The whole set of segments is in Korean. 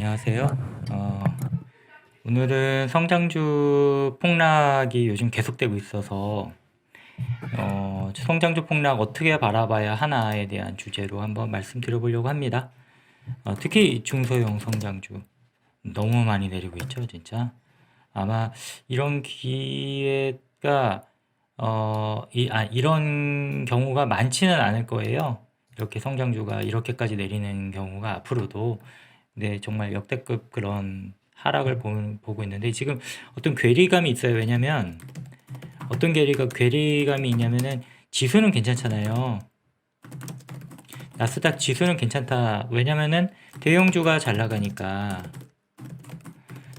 안녕하세요. 오늘은 성장주 폭락이 요즘 계속되고 있어서 성장주 폭락 어떻게 바라봐야 하나에 대한 주제로 한번 말씀드려보려고 합니다. 특히 중소형 성장주 너무 많이 내리고 있죠, 진짜. 아마 이런 기회가 이런 경우가 많지는 않을 거예요. 이렇게 성장주가 이렇게까지 내리는 경우가 앞으로도. 네, 정말 역대급 그런 하락을 보고 있는데 지금 어떤 괴리감이 있어요. 왜냐면 어떤 괴리감이 있냐면은 지수는 괜찮잖아요. 나스닥 지수는 괜찮다. 왜냐면은 대형주가 잘 나가니까.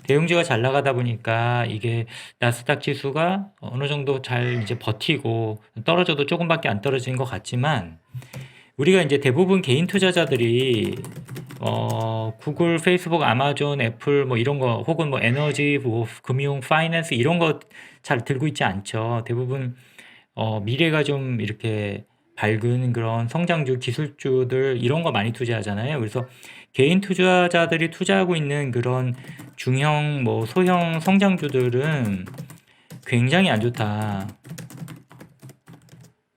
대형주가 잘 나가다 보니까 이게 나스닥 지수가 어느 정도 잘 이제 버티고 떨어져도 조금밖에 안 떨어지는 것 같지만 우리가 이제 대부분 개인 투자자들이 구글, 페이스북, 아마존, 애플 뭐 이런 거 혹은 뭐 에너지, 뭐 금융, 파이낸스 이런 거 잘 들고 있지 않죠. 대부분 미래가 좀 이렇게 밝은 그런 성장주, 기술주들 이런 거 많이 투자하잖아요. 그래서 개인 투자자들이 투자하고 있는 그런 중형, 뭐 소형 성장주들은 굉장히 안 좋다.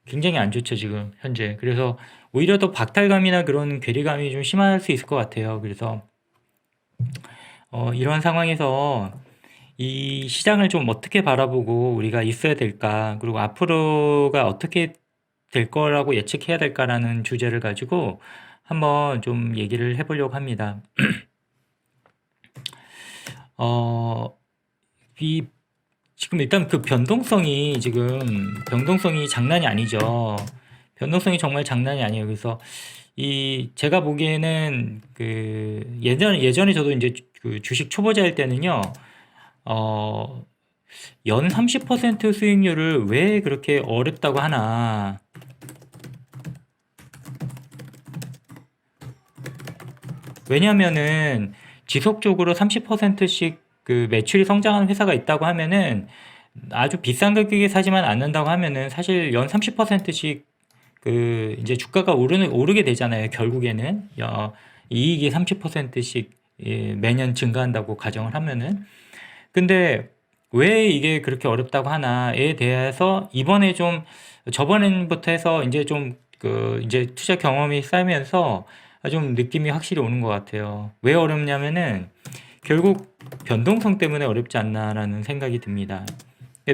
굉장히 안 좋죠, 지금 현재. 그래서 오히려 더 박탈감이나 그런 괴리감이 좀 심할 수 있을 것 같아요. 그래서 이런 상황에서 이 시장을 좀 어떻게 바라보고 우리가 있어야 될까, 그리고 앞으로가 어떻게 될 거라고 예측해야 될까라는 주제를 가지고 한번 좀 얘기를 해보려고 합니다. 어, 이 지금 일단 그 변동성이 장난이 아니죠. 변동성이 정말 장난이 아니에요. 그래서 이 제가 보기에는 그 예전에 저도 이제 그 주식 초보자일 때는요. 어, 연 30% 수익률을 왜 그렇게 어렵다고 하나. 왜냐면은 지속적으로 30%씩 그 매출이 성장하는 회사가 있다고 하면은 아주 비싼 가격에 사지만 않는다고 하면은 사실 연 30%씩 그 이제 주가가 오르게 되잖아요. 결국에는 이익이 30%씩 매년 증가한다고 가정을 하면은. 근데 왜 이게 그렇게 어렵다고 하나에 대해서 이번에 좀 저번부터 해서 이제 좀 그 이제 투자 경험이 쌓이면서 좀 느낌이 확실히 오는 것 같아요. 왜 어렵냐면은 결국 변동성 때문에 어렵지 않나라는 생각이 듭니다.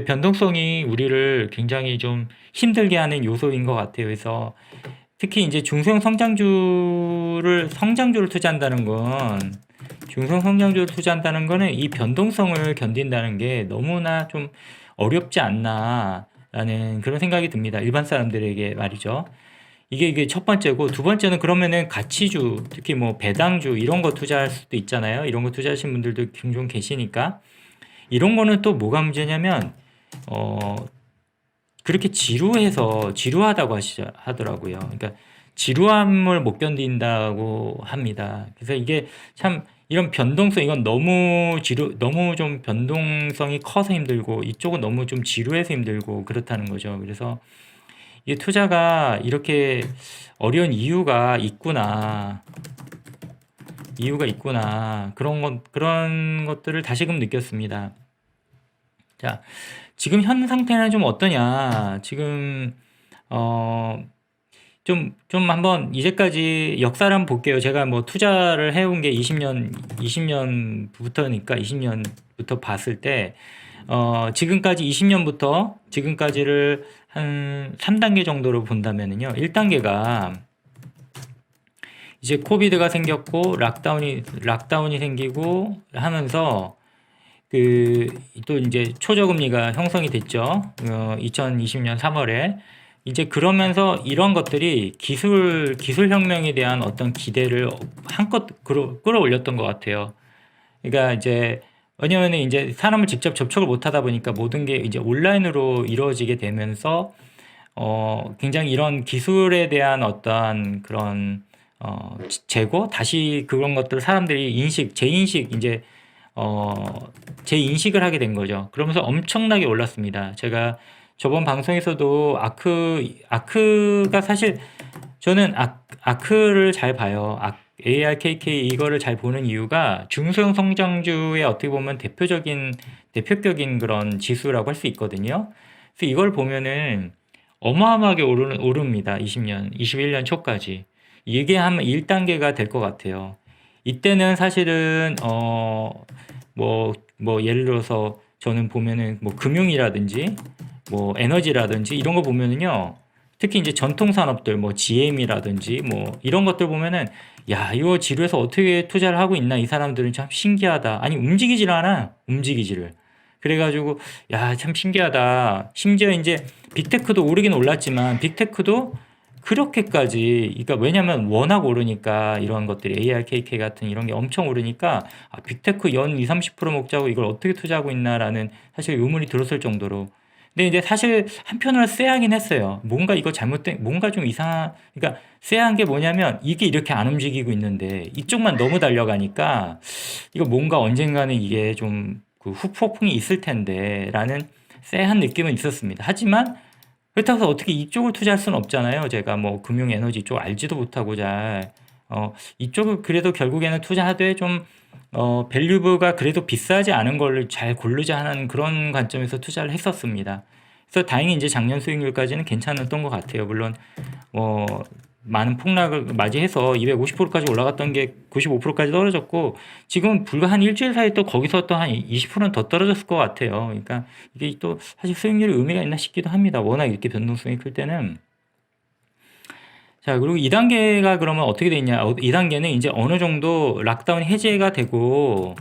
변동성이 우리를 굉장히 좀 힘들게 하는 요소인 것 같아요. 그래서 특히 이제 성장주를 투자한다는 건 중성 성장주를 투자한다는 거는 이 변동성을 견딘다는 게 너무나 좀 어렵지 않나라는 그런 생각이 듭니다. 일반 사람들에게 말이죠. 이게 첫 번째고, 두 번째는 그러면은 가치주, 특히 뭐 배당주 이런 거 투자할 수도 있잖아요. 이런 거 투자하시는 분들도 종종 계시니까. 이런 거는 또 뭐가 문제냐면 어 그렇게 지루하다고 하더라고요. 그러니까 지루함을 못 견딘다고 합니다. 그래서 이게 참 이런 변동성, 이건 너무 좀 변동성이 커서 힘들고 이쪽은 너무 좀 지루해서 힘들고 그렇다는 거죠. 그래서 이 투자가 이렇게 어려운 이유가 있구나. 그런 것들을 다시금 느꼈습니다. 자, 지금 현 상태는 좀 어떠냐? 지금 어, 좀 한번 이제까지 역사를 한번 볼게요. 제가 뭐 투자를 해온 게 20년부터 봤을 때, 지금까지 20년부터 지금까지를 한 3단계 정도로 본다면은요. 1단계가 이제 코비드가 생겼고, 락다운이 생기고 하면서 그, 또 이제 초저금리가 형성이 됐죠. 2020년 3월에. 이제 그러면서 이런 것들이 기술혁명에 대한 어떤 기대를 한껏 끌어올렸던 것 같아요. 그러니까 이제, 왜냐면 이제 사람을 직접 접촉을 못 하다 보니까 모든 게 이제 온라인으로 이루어지게 되면서, 굉장히 이런 기술에 대한 어떤 그런, 재고? 다시 그런 것들 사람들이 재인식을 하게 된 거죠. 그러면서 엄청나게 올랐습니다. 제가 저번 방송에서도 아크가 사실 저는 아크를 잘 봐요. ARKK 이거를 잘 보는 이유가 중소형 성장주의 어떻게 보면 대표격인 그런 지수라고 할 수 있거든요. 그래서 이걸 보면은 어마어마하게 오릅니다. 20년, 21년 초까지. 이게 한 1단계가 될 것 같아요. 이때는 사실은 예를 들어서 저는 보면은 뭐 금융이라든지 뭐 에너지라든지 이런 거 보면은요. 특히 이제 전통 산업들 뭐 GM이라든지 뭐 이런 것들 보면은 야, 이거 지루해서 어떻게 투자를 하고 있나 이 사람들은 참 신기하다. 아니 움직이질 않아. 움직이지를. 그래가지고 야, 참 신기하다. 심지어 이제 빅테크도 오르긴 올랐지만 빅테크도 그렇게까지 그러니까 왜냐면 워낙 오르니까 이런 것들이 ARKK 같은 이런 게 엄청 오르니까 아, 빅테크 연 2, 30% 먹자고 이걸 어떻게 투자하고 있나라는 사실 의문이 들었을 정도로 근데 이제 사실 한편으로 쎄하긴 했어요. 뭔가 이거 잘못된 뭔가 좀 이상한 그러니까 쎄한 게 뭐냐면 이게 이렇게 안 움직이고 있는데 이쪽만 너무 달려가니까 이거 뭔가 언젠가는 이게 좀 그 후폭풍이 있을 텐데라는 쎄한 느낌은 있었습니다. 하지만 그렇다고 해서 어떻게 이쪽을 투자할 수는 없잖아요. 제가 뭐 금융 에너지 쪽 알지도 못하고 잘 이쪽을 그래도 결국에는 투자하되 좀 밸류가 그래도 비싸지 않은 걸 잘 고르자 하는 그런 관점에서 투자를 했었습니다. 그래서 다행히 이제 작년 수익률까지는 괜찮았던 것 같아요. 물론 뭐 많은 폭락을 맞이해서 250%까지 올라갔던 게 95%까지 떨어졌고 지금은 불과 한 일주일 사이에 또 거기서 또 한 20%는 더 떨어졌을 것 같아요. 그러니까 이게 또 사실 수익률이 의미가 있나 싶기도 합니다. 워낙 이렇게 변동성이 클 때는. 자, 그리고 2단계가 그러면 어떻게 돼 있냐? 2단계는 이제 어느 정도 락다운 해제가 되고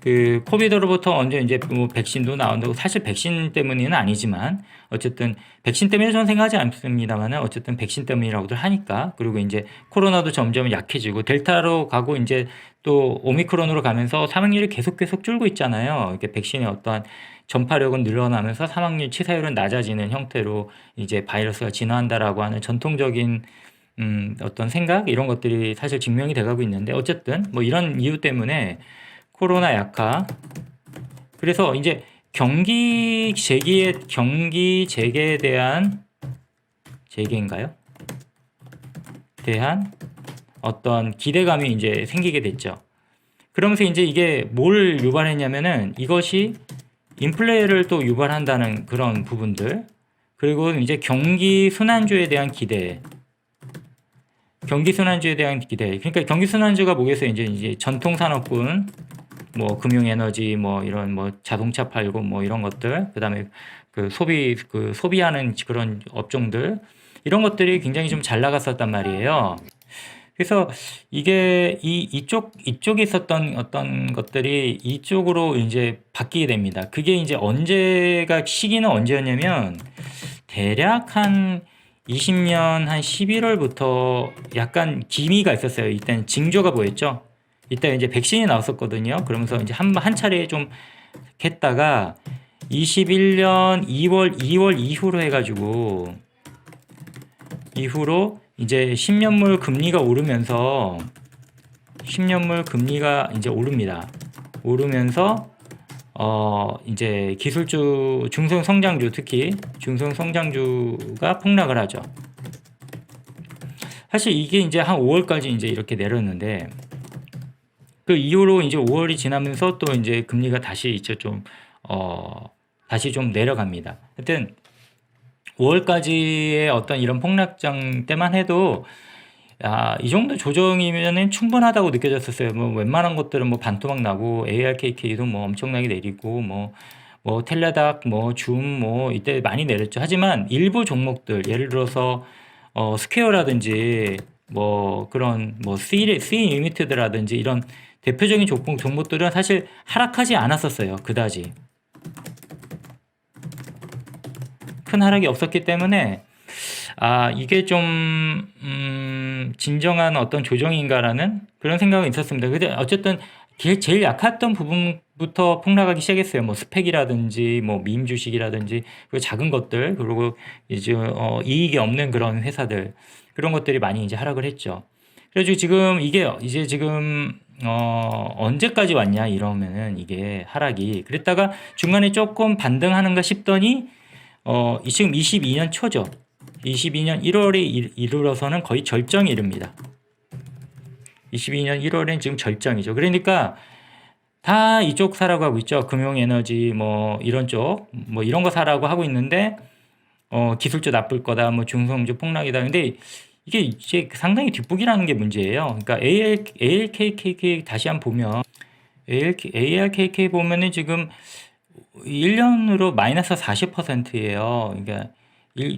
그 코비드로부터 언제 이제 뭐 백신도 나온다고 사실 백신 때문에는 아니지만 어쨌든 백신 때문에 저는 생각하지 않습니다만은 어쨌든 백신 때문이라고들 하니까 그리고 이제 코로나도 점점 약해지고 델타로 가고 이제 또 오미크론으로 가면서 사망률이 계속 줄고 있잖아요. 이렇게 백신의 어떠한 전파력은 늘어나면서 사망률 치사율은 낮아지는 형태로 이제 바이러스가 진화한다라고 하는 전통적인 어떤 생각 이런 것들이 사실 증명이 돼가고 있는데 어쨌든 뭐 이런 이유 때문에 코로나 약화. 그래서 이제 경기 재개에 대한 재개인가요? 대한 어떤 기대감이 이제 생기게 됐죠. 그러면서 이제 이게 뭘 유발했냐면은 이것이 인플레를 또 유발한다는 그런 부분들. 그리고 이제 경기 순환주에 대한 기대. 그러니까 경기 순환주가 뭐겠어요? 이제 전통 산업군 뭐 금융에너지 뭐 이런 뭐 자동차 팔고 뭐 이런 것들 그다음에 그 소비하는 그런 업종들 이런 것들이 굉장히 좀 잘 나갔었단 말이에요. 그래서 이게 이쪽에 있었던 어떤 것들이 이쪽으로 이제 바뀌게 됩니다. 그게 이제 시기는 언제였냐면 대략 한 20년 한 11월부터 약간 기미가 있었어요. 이때는 징조가 보였죠. 이때 이제 백신이 나왔었거든요. 그러면서 이제 한 차례 좀 했다가 21년 2월 이후로 해가지고 이제 10년물 금리가 오르면서 10년물 금리가 이제 오릅니다. 오르면서 이제 기술주 중소형 성장주 특히 중소형 성장주가 폭락을 하죠. 사실 이게 이제 한 5월까지 이제 이렇게 내렸는데 그 이후로 이제 5월이 지나면서 또 이제 금리가 다시 이제 다시 좀 내려갑니다. 하여튼 5월까지의 어떤 이런 폭락장 때만 해도 이 정도 조정이면은 충분하다고 느껴졌었어요. 뭐 웬만한 것들은 뭐 반토막 나고 ARKK도 뭐 엄청나게 내리고 뭐 텔레닥 줌 이때 많이 내렸죠. 하지만 일부 종목들 예를 들어서 스퀘어라든지 뭐 그런 뭐 C 리미트드라든지 이런 대표적인 종목들은 사실 하락하지 않았었어요. 그다지 큰 하락이 없었기 때문에 이게 좀 진정한 어떤 조정인가라는 그런 생각은 있었습니다. 근데 어쨌든 제일 약했던 부분부터 폭락하기 시작했어요. 뭐 스펙이라든지 뭐 밈 주식이라든지 그 작은 것들 그리고 이제 이익이 없는 그런 회사들 그런 것들이 많이 이제 하락을 했죠. 그래가지고 지금 이게 이제 지금 언제까지 왔냐 이러면은 이게 하락이 그랬다가 중간에 조금 반등하는가 싶더니 지금 22년 초죠. 22년 1월에 이르러서는 거의 절정에 이릅니다. 22년 1월엔 지금 절정이죠. 그러니까 다 이쪽 사라고 하고 있죠. 금융에너지 뭐 이런 쪽 뭐 이런 거 사라고 하고 있는데 기술주 나쁠 거다, 뭐 중성주 폭락이다. 근데 이게 이제 상당히 뒷북이라는 게 문제예요. 그러니까 ALKK 다시 한번 보면 ALKK 보면은 지금 1년으로 마이너스 40%예요. 그러니까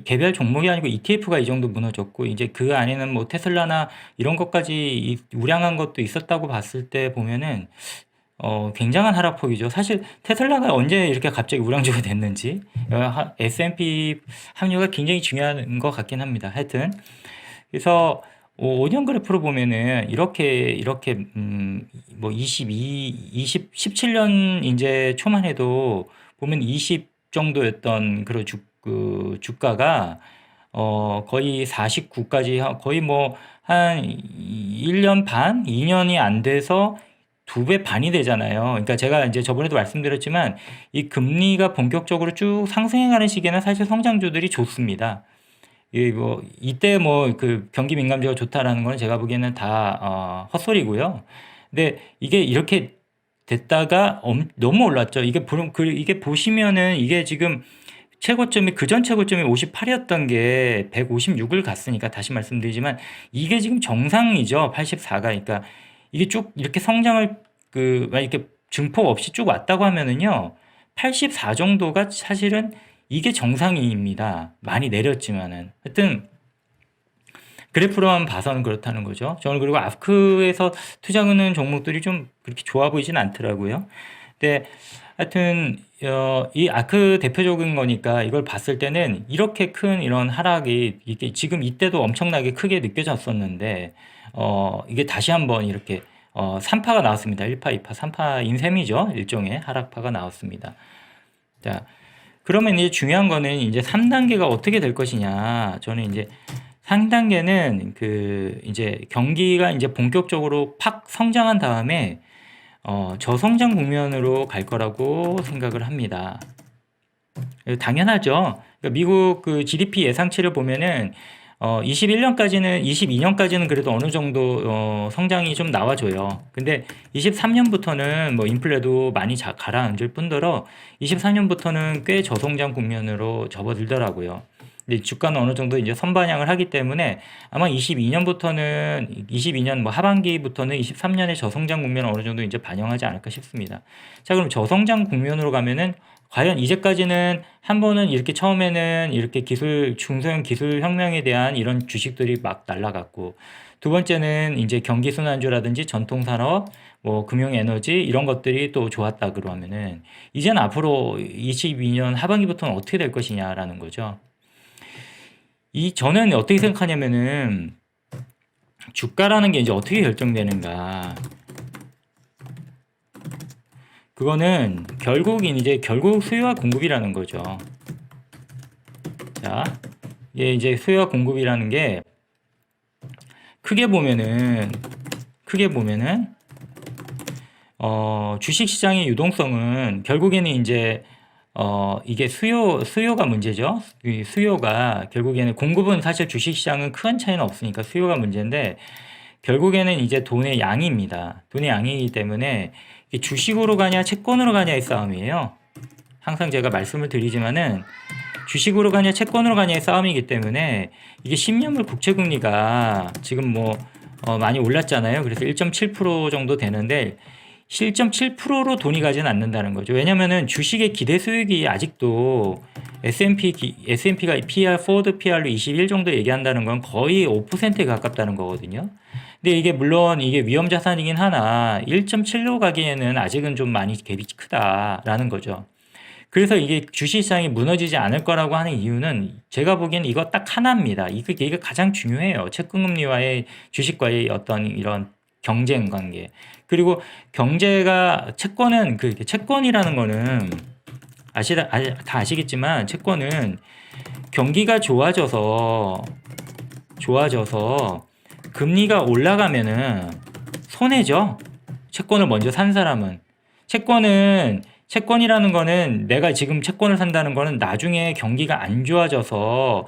개별 종목이 아니고 ETF가 이 정도 무너졌고, 이제 그 안에는 뭐 테슬라나 이런 것까지 우량한 것도 있었다고 봤을 때 보면은 굉장한 하락폭이죠. 사실 테슬라가 언제 이렇게 갑자기 우량주가 됐는지, S&P 합류가 굉장히 중요한 것 같긴 합니다. 하여튼 그래서 5년 그래프로 보면은 이렇게 뭐 17년 이제 초만 해도 보면 20 정도였던 그 주가가 거의 49까지 거의 뭐 한 1년 반, 2년이 안 돼서 2배 반이 되잖아요. 그러니까 제가 이제 저번에도 말씀드렸지만 이 금리가 본격적으로 쭉 상승해가는 시기에는 사실 성장주들이 좋습니다. 뭐 이때 뭐 그 경기 민감주가 좋다라는 거는 제가 보기에는 다 헛소리고요. 근데 이게 이렇게 됐다가 너무 올랐죠. 이게 보시면은 이게 지금 최고점이 그전 최고점이 58이었던 게 156을 갔으니까, 다시 말씀드리지만 이게 지금 정상이죠. 84가. 그러니까 이게 쭉 이렇게 성장을 이렇게 증폭 없이 쭉 왔다고 하면은요, 84 정도가 사실은 이게 정상입니다. 많이 내렸지만은. 하여튼 그래프로만 봐서는 그렇다는 거죠. 저는 그리고 아크에서 투자하는 종목들이 좀 그렇게 좋아 보이진 않더라고요. 근데 하여튼 이 아크 대표적인 거니까 이걸 봤을 때는 이렇게 큰 이런 하락이 이게 지금 이때도 엄청나게 크게 느껴졌었는데 이게 다시 한번 이렇게 3파가 나왔습니다. 1파, 2파, 3파인 셈이죠. 일종의 하락파가 나왔습니다. 자, 그러면 이제 중요한 거는 이제 3단계가 어떻게 될 것이냐. 저는 이제 3단계는 이제 경기가 이제 본격적으로 팍 성장한 다음에 저성장 국면으로 갈 거라고 생각을 합니다. 당연하죠. 그러니까 미국 그 GDP 예상치를 보면은 22년까지는 그래도 어느 정도 성장이 좀 나와줘요. 근데 23년부터는 뭐 인플레도 많이 가라앉을 뿐더러 24년부터는 꽤 저성장 국면으로 접어들더라고요. 근데 주가는 어느 정도 이제 선반영을 하기 때문에 아마 22년 뭐 하반기부터는 23년의 저성장 국면을 어느 정도 이제 반영하지 않을까 싶습니다. 자, 그럼 저성장 국면으로 가면은 과연 이제까지는 한 번은 이렇게 처음에는 이렇게 중소형 기술 혁명에 대한 이런 주식들이 막 날라갔고, 두 번째는 이제 경기 순환주라든지 전통산업, 뭐 금융에너지 이런 것들이 또 좋았다 그러면은 이제는 앞으로 22년 하반기부터는 어떻게 될 것이냐라는 거죠. 저는 어떻게 생각하냐면은 주가라는 게 이제 어떻게 결정되는가. 그거는 결국 수요와 공급이라는 거죠. 자, 이제 수요와 공급이라는 게 크게 보면은 주식 시장의 유동성은 결국에는 이제 이게 수요가 문제죠. 이 수요가 결국에는, 공급은 사실 주식 시장은 큰 차이는 없으니까 수요가 문제인데, 결국에는 이제 돈의 양입니다. 돈의 양이기 때문에 주식으로 가냐 채권으로 가냐의 싸움이에요. 항상 제가 말씀을 드리지만은 주식으로 가냐 채권으로 가냐의 싸움이기 때문에, 이게 10년물 국채금리가 지금 뭐 많이 올랐잖아요. 그래서 1.7% 정도 되는데 1.7%로 돈이 가지는 않는다는 거죠. 왜냐면은 주식의 기대 수익이 아직도 S&P가 PR, 포워드 PR로 21 정도 얘기한다는 건 거의 5%에 가깝다는 거거든요. 근데 이게 물론 이게 위험 자산이긴 하나 1.7로 가기에는 아직은 좀 많이 갭이 크다라는 거죠. 그래서 이게 주식시장이 무너지지 않을 거라고 하는 이유는 제가 보기엔 이거 딱 하나입니다. 이게 가장 중요해요. 채권금리와의 주식과의 어떤 이런 경쟁 관계. 그리고 채권은 채권이라는 거는 다 아시겠지만, 채권은 경기가 좋아져서 금리가 올라가면은 손해죠. 채권을 먼저 산 사람은. 채권이라는 거는, 내가 지금 채권을 산다는 거는 나중에 경기가 안 좋아져서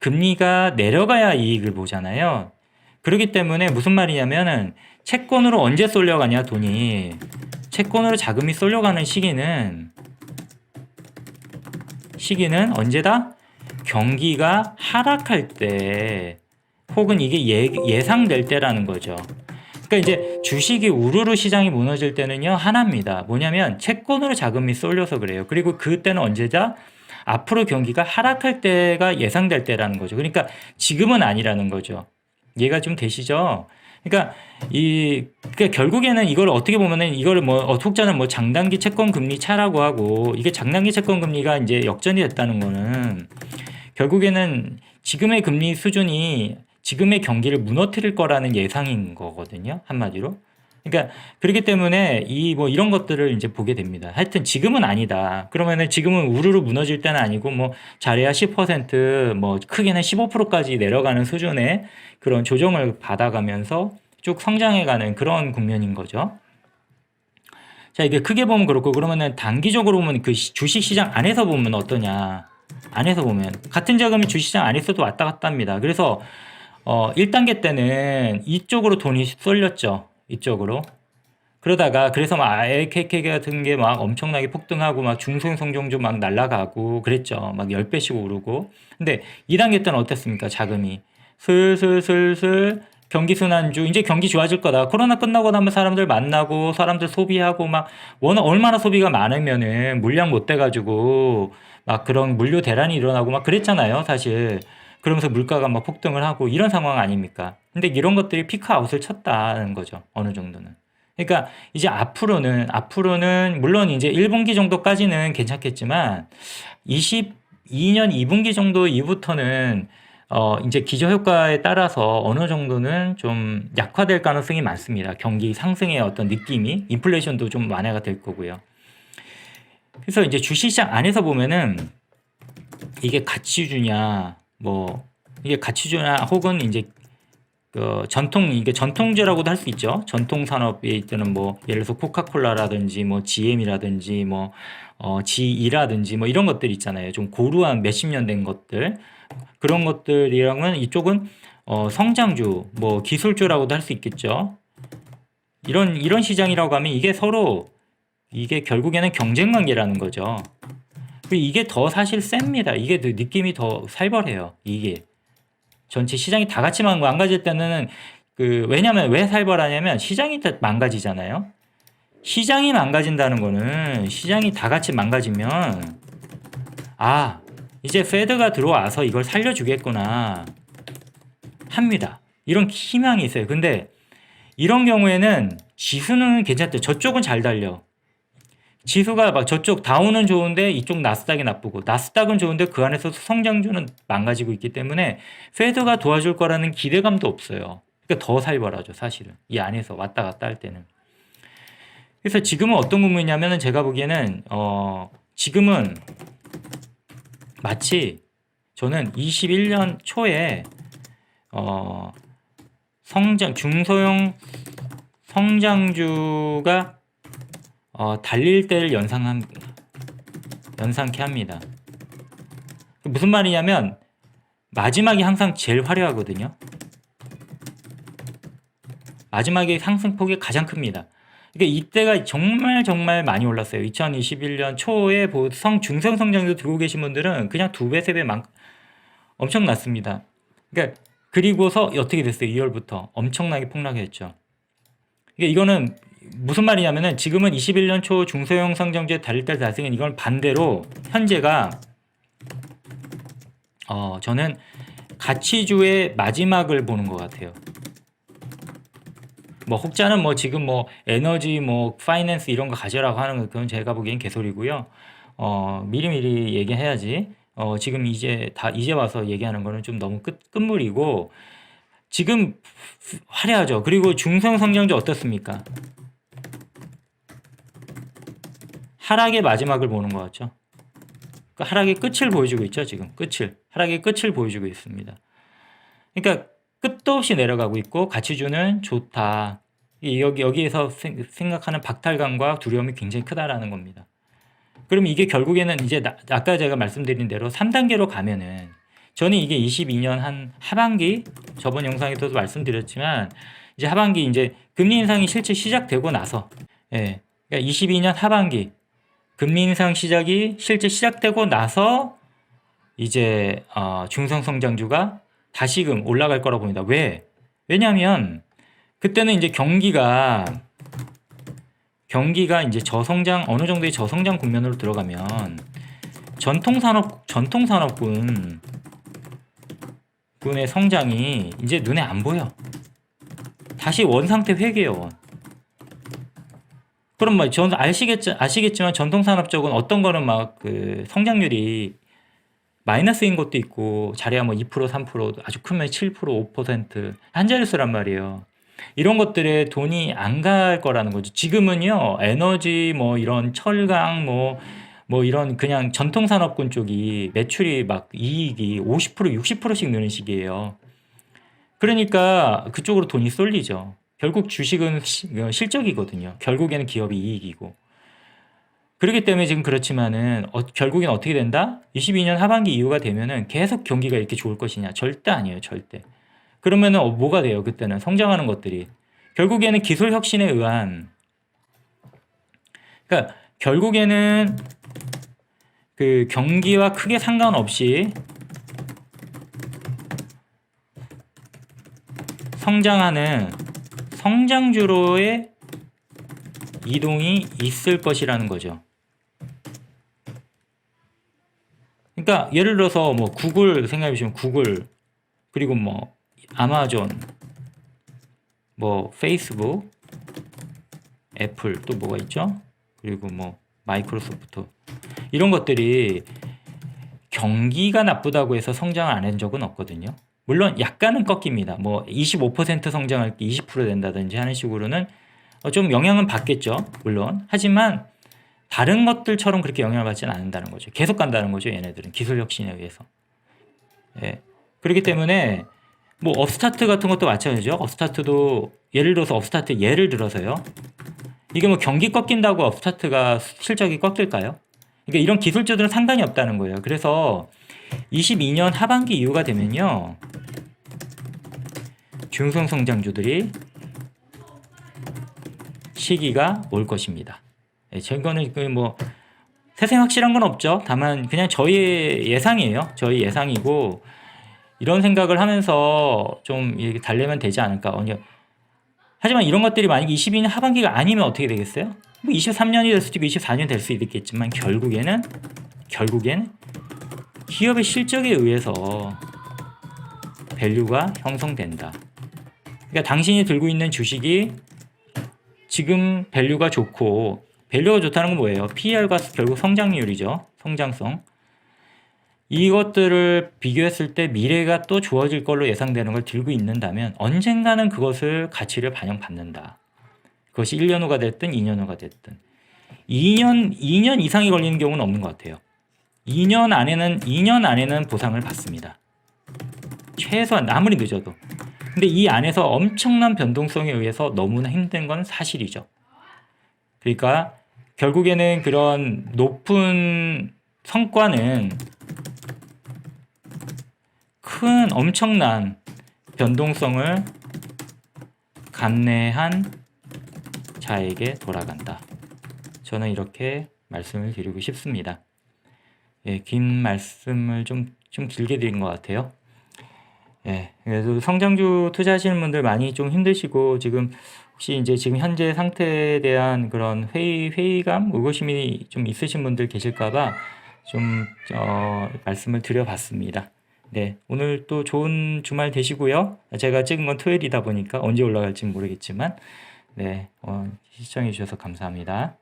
금리가 내려가야 이익을 보잖아요. 그렇기 때문에 무슨 말이냐면은 채권으로 언제 쏠려가냐 돈이. 채권으로 자금이 쏠려가는 시기는 언제다? 경기가 하락할 때 혹은 이게 예상될 때라는 거죠. 그러니까 이제 주식이 우르르 시장이 무너질 때는요 하나입니다. 뭐냐면 채권으로 자금이 쏠려서 그래요. 그리고 그때는 언제다? 앞으로 경기가 하락할 때가 예상될 때라는 거죠. 그러니까 지금은 아니라는 거죠. 이해가 좀 되시죠? 그러니까 그러니까 결국에는 이걸 어떻게 보면은 이거를 혹자는 장단기 채권 금리 차라고 하고, 이게 장단기 채권 금리가 이제 역전이 됐다는 거는 결국에는 지금의 금리 수준이 지금의 경기를 무너뜨릴 거라는 예상인 거거든요. 한마디로. 그러니까 그렇기 때문에 이런 것들을 이제 보게 됩니다. 하여튼 지금은 아니다. 그러면은 지금은 우르르 무너질 때는 아니고 잘해야 10% 크게는 15%까지 내려가는 수준의 그런 조정을 받아가면서 쭉 성장해가는 그런 국면인 거죠. 자, 이게 크게 보면 그렇고, 그러면은 단기적으로 보면 그 주식 시장 안에서 보면 어떠냐? 안에서 보면 같은 자금이 주시장 안에서도 왔다 갔다 합니다. 그래서 1단계 때는 이쪽으로 돈이 쏠렸죠. 이쪽으로. 그러다가 그래서 LKK 같은 게 막 엄청나게 폭등하고 막 중소성종주 막 날아가고 그랬죠. 막 10배씩 오르고. 근데 2단계 때는 어땠습니까? 자금이 슬슬슬슬 경기순환주, 이제 경기 좋아질 거다. 코로나 끝나고 나면 사람들 만나고 사람들 소비하고 막 얼마나 소비가 많으면은 물량 못 돼가지고 막 그런 물류 대란이 일어나고 막 그랬잖아요, 사실. 그러면서 물가가 막 폭등을 하고 이런 상황 아닙니까? 근데 이런 것들이 피크아웃을 쳤다는 거죠, 어느 정도는. 그러니까 이제 앞으로는 물론 이제 1분기 정도까지는 괜찮겠지만 22년 2분기 정도 이후부터는 이제 기저효과에 따라서 어느 정도는 좀 약화될 가능성이 많습니다. 경기 상승의 어떤 느낌이, 인플레이션도 좀 완화가 될 거고요. 그래서 이제 주식시장 안에서 보면은 이게 가치주냐, 이게 가치주냐, 혹은 이제 이게 전통주라고도 할 수 있죠. 전통 산업에 있는 예를 들어서 코카콜라라든지 GM이라든지 GE라든지 이런 것들 있잖아요. 좀 고루한 몇십 년 된 것들. 그런 것들이랑은 이쪽은 성장주, 기술주라고도 할 수 있겠죠. 이런 시장이라고 하면 이게 결국에는 경쟁 관계라는 거죠. 그리고 이게 더 사실 셉니다. 이게 느낌이 더 살벌해요. 이게. 전체 시장이 다 같이 망가질 때는 왜냐면 왜 살벌하냐면 시장이 다 망가지잖아요. 시장이 망가진다는 거는 시장이 다 같이 망가지면 이제 페드가 들어와서 이걸 살려주겠구나 합니다. 이런 희망이 있어요. 근데 이런 경우에는 지수는 괜찮대요. 저쪽은 잘 달려. 지수가 막 저쪽 다우는 좋은데 이쪽 나스닥이 나쁘고, 나스닥은 좋은데 그 안에서 성장주는 망가지고 있기 때문에 페드가 도와줄 거라는 기대감도 없어요. 그러니까 더 살벌하죠, 사실은. 이 안에서 왔다 갔다 할 때는. 그래서 지금은 어떤 국면이냐면은 제가 보기에는 지금은 마치 저는 21년 초에 중소형 성장주가 달릴 때를 연상케 합니다. 무슨 말이냐면 마지막이 항상 제일 화려하거든요. 마지막에 상승폭이 가장 큽니다. 그러니까 이때가 정말 많이 올랐어요. 2021년 초에 중소형 성장주 들고 계신 분들은 그냥 2배, 3배 엄청났습니다. 그러니까 그리고서 어떻게 됐어요? 2월부터 엄청나게 폭락했죠. 그러니까 이거는 무슨 말이냐면은 지금은 21년 초 중소형 성장주에 달릴 때 달성인, 이건 반대로 현재가 저는 가치주의 마지막을 보는 것 같아요. 혹자는 지금 에너지 파이낸스 이런 거 가져라고 하는 거, 그건 제가 보기엔 개소리고요. 미리미리 얘기해야지. 지금 이제 와서 얘기하는 거는 좀 너무 끝물이고, 지금 화려하죠. 그리고 중소형 성장주 어떻습니까? 하락의 마지막을 보는 것 같죠. 하락의 끝을 보여주고 있죠. 지금 하락의 끝을 보여주고 있습니다. 그러니까 끝도 없이 내려가고 있고 가치주는 좋다. 여기에서 생각하는 박탈감과 두려움이 굉장히 크다라는 겁니다. 그럼 이게 결국에는 이제 아까 제가 말씀드린 대로 3단계로 가면은 저는 이게 22년 한 하반기, 저번 영상에서도 말씀드렸지만 이제 하반기 이제 금리 인상이 실제 시작되고 나서, 예, 그러니까 22년 하반기 금리 인상 시작이 실제 시작되고 나서 이제 중성 성장주가 다시금 올라갈 거라고 봅니다. 왜냐하면 그때는 이제 경기가 이제 저성장, 어느 정도의 저성장 국면으로 들어가면 전통산업군의 성장이 이제 눈에 안 보여. 다시 원상태 회귀해요. 그럼 뭐 전 아시겠지만 전통산업 쪽은 어떤 거는 막 그 성장률이 마이너스인 것도 있고, 잘해야 뭐 2%, 3%, 아주 크면 7%, 5%, 한 자릿수란 말이에요. 이런 것들에 돈이 안 갈 거라는 거죠. 지금은요, 에너지, 뭐 이런 철강, 뭐 이런 그냥 전통산업군 쪽이 매출이 막 이익이 50%, 60%씩 느는 시기예요. 그러니까 그쪽으로 돈이 쏠리죠. 결국 주식은 실적이거든요. 결국에는 기업이 이익이고. 그렇기 때문에 지금 그렇지만은 결국엔 어떻게 된다? 22년 하반기 이후가 되면은 계속 경기가 이렇게 좋을 것이냐? 절대 아니에요. 절대. 그러면은 뭐가 돼요? 그때는 성장하는 것들이 결국에는 기술 혁신에 의한, 그러니까 결국에는 그 경기와 크게 상관없이 성장하는 성장주로의 이동이 있을 것이라는 거죠. 그러니까 예를 들어서 뭐 구글 생각해 보시면, 구글, 그리고 뭐 아마존, 뭐 페이스북, 애플, 또 뭐가 있죠? 그리고 뭐 마이크로소프트, 이런 것들이 경기가 나쁘다고 해서 성장을 안 한 적은 없거든요. 물론 약간은 꺾입니다. 뭐 25% 성장할 게 20% 된다든지 하는 식으로는 좀 영향은 받겠죠. 물론. 하지만 다른 것들처럼 그렇게 영향을 받지는 않는다는 거죠. 계속 간다는 거죠. 얘네들은 기술 혁신에 의해서. 예. 그렇기 때문에 뭐 업스타트 같은 것도 마찬가지죠. 업스타트도 예를 들어서요. 이게 뭐 경기 꺾인다고 업스타트가 실적이 꺾일까요? 그러니까 이런 기술주들은 상관이 없다는 거예요. 그래서 22년 하반기 이후가 되면요, 중성 성장주들이 시기가 올 것입니다. 이거는 뭐 세상 확실한 건 없죠. 다만 그냥 저희의 예상이에요. 저희 예상이고, 이런 생각을 하면서 좀 이렇게 달래면 되지 않을까. 하지만 이런 것들이 만약 22년 하반기가 아니면 어떻게 되겠어요? 뭐 23년이 될 수도 있고 24년 될 수도 있겠지만 결국에는 기업의 실적에 의해서 밸류가 형성된다. 그러니까 당신이 들고 있는 주식이 지금 밸류가 좋고, 밸류가 좋다는 건 뭐예요? PER과 결국 성장률이죠. 성장성. 이것들을 비교했을 때 미래가 또 좋아질 걸로 예상되는 걸 들고 있는다면 언젠가는 그것을 가치를 반영받는다. 그것이 1년 후가 됐든 2년 후가 됐든. 2년 이상이 걸리는 경우는 없는 것 같아요. 2년 안에는 보상을 받습니다. 최소한 아무리 늦어도. 근데 이 안에서 엄청난 변동성에 의해서 너무나 힘든 건 사실이죠. 그러니까 결국에는 그런 높은 성과는 큰 엄청난 변동성을 감내한 자에게 돌아간다. 저는 이렇게 말씀을 드리고 싶습니다. 예, 긴 말씀을 좀 길게 드린 것 같아요. 예, 그래서 성장주 투자하시는 분들 많이 좀 힘드시고, 혹시 이제 지금 현재 상태에 대한 그런 회의감, 의구심이 좀 있으신 분들 계실까봐 좀 말씀을 드려봤습니다. 네, 오늘 또 좋은 주말 되시고요. 제가 찍은 건 토요일이다 보니까 언제 올라갈지 모르겠지만, 네, 시청해 주셔서 감사합니다.